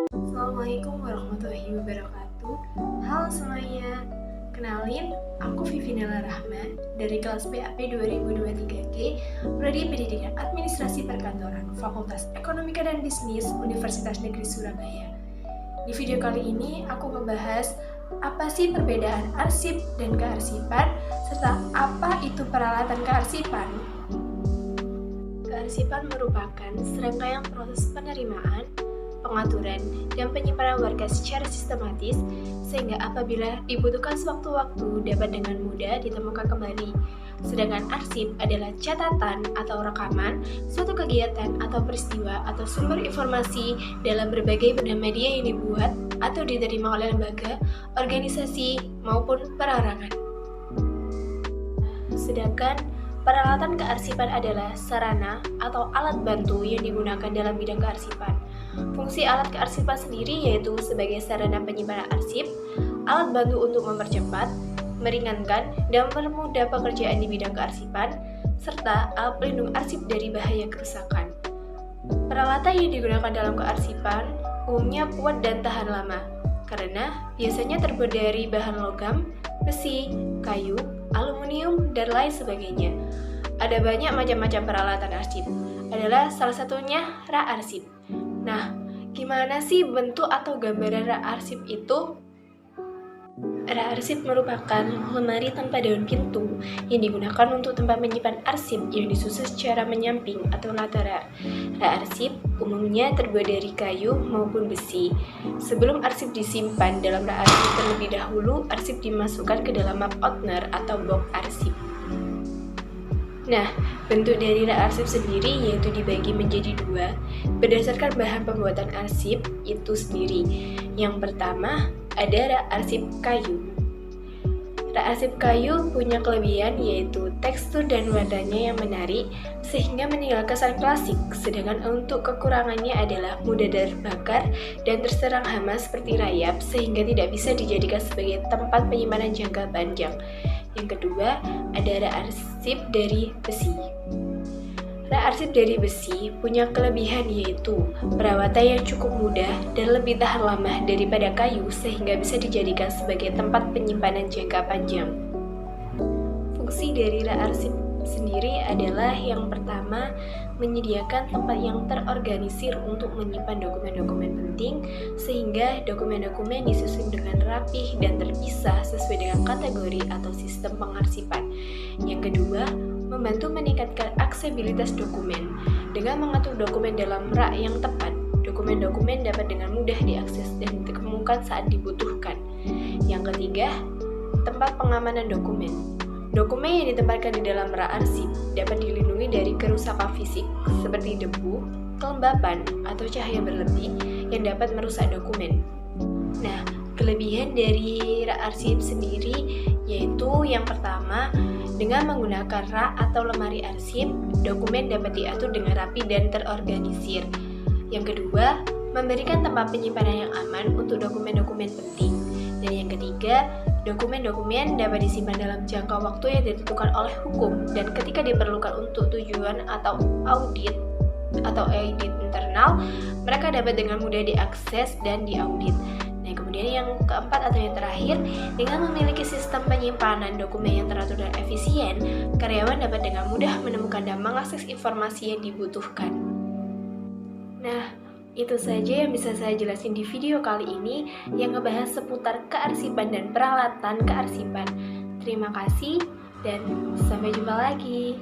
Assalamualaikum warahmatullahi wabarakatuh. Halo semuanya, kenalin, aku Vivinela Rahma dari kelas BAP 2023G, Prodi Pendidikan Administrasi Perkantoran, Fakultas Ekonomika dan Bisnis, Universitas Negeri Surabaya. Di video kali ini, aku ngebahas apa sih perbedaan arsip dan kearsipan, serta apa itu peralatan kearsipan. Kearsipan merupakan serangkaian proses penerimaan, pengaturan, dan penyimpanan warga secara sistematis, sehingga apabila dibutuhkan sewaktu-waktu dapat dengan mudah ditemukan kembali. Sedangkan arsip adalah catatan atau rekaman suatu kegiatan atau peristiwa atau sumber informasi dalam berbagai media yang dibuat atau diterima oleh lembaga, organisasi, maupun perorangan. Sedangkan peralatan kearsipan adalah sarana atau alat bantu yang digunakan dalam bidang kearsipan. Fungsi alat kearsipan sendiri yaitu sebagai sarana penyimpanan arsip, alat bantu untuk mempercepat, meringankan, dan mempermudah pekerjaan di bidang kearsipan, serta alat pelindung arsip dari bahaya kerusakan. Peralatan yang digunakan dalam kearsipan umumnya kuat dan tahan lama, karena biasanya terbuat dari bahan logam, besi, kayu, aluminium, dan lain sebagainya. Ada banyak macam-macam peralatan arsip, adalah salah satunya rak arsip. Nah, gimana sih bentuk atau gambaran rak arsip itu? Rak arsip merupakan lemari tanpa daun pintu yang digunakan untuk tempat menyimpan arsip yang disusun secara menyamping atau lateral. Rak arsip umumnya terbuat dari kayu maupun besi. Sebelum arsip disimpan dalam rak arsip terlebih dahulu, arsip dimasukkan ke dalam map opener atau box arsip. Nah, bentuk dari rak arsip sendiri yaitu dibagi menjadi dua berdasarkan bahan pembuatan arsip itu sendiri. Yang pertama ada rak arsip kayu. Rak arsip kayu punya kelebihan yaitu tekstur dan warnanya yang menarik sehingga meninggalkan kesan klasik, sedangkan untuk kekurangannya adalah mudah terbakar dan terserang hama seperti rayap sehingga tidak bisa dijadikan sebagai tempat penyimpanan jangka panjang. Yang kedua, ada rak arsip dari besi. Rak arsip dari besi punya kelebihan yaitu perawatan yang cukup mudah dan lebih tahan lama daripada kayu sehingga bisa dijadikan sebagai tempat penyimpanan jangka panjang. Fungsi dari rak arsip sendiri adalah yang pertama, menyediakan tempat yang terorganisir untuk menyimpan dokumen-dokumen penting sehingga dokumen-dokumen disusun dengan rapih dan terpisah sesuai dengan kategori atau sistem pengarsipan. Yang kedua, membantu meningkatkan aksesibilitas dokumen. Dengan mengatur dokumen dalam rak yang tepat, dokumen-dokumen dapat dengan mudah diakses dan ditemukan saat dibutuhkan. Yang ketiga, tempat pengamanan dokumen. Dokumen yang ditempatkan di dalam rak arsip dapat dilindungi dari kerusakan fisik seperti debu, kelembapan, atau cahaya berlebih yang dapat merusak dokumen. Nah, kelebihan dari rak arsip sendiri yaitu yang pertama, dengan menggunakan rak atau lemari arsip, dokumen dapat diatur dengan rapi dan terorganisir. Yang kedua, memberikan tempat penyimpanan yang aman untuk dokumen-dokumen penting. Dan yang ketiga, dokumen-dokumen dapat disimpan dalam jangka waktu yang ditentukan oleh hukum dan ketika diperlukan untuk tujuan atau audit internal, mereka dapat dengan mudah diakses dan diaudit. Nah, kemudian yang keempat atau yang terakhir, dengan memiliki sistem penyimpanan dokumen yang teratur dan efisien, karyawan dapat dengan mudah menemukan dan mengakses informasi yang dibutuhkan. Nah, itu saja yang bisa saya jelasin di video kali ini yang ngebahas seputar kearsipan dan peralatan kearsipan. Terima kasih dan sampai jumpa lagi.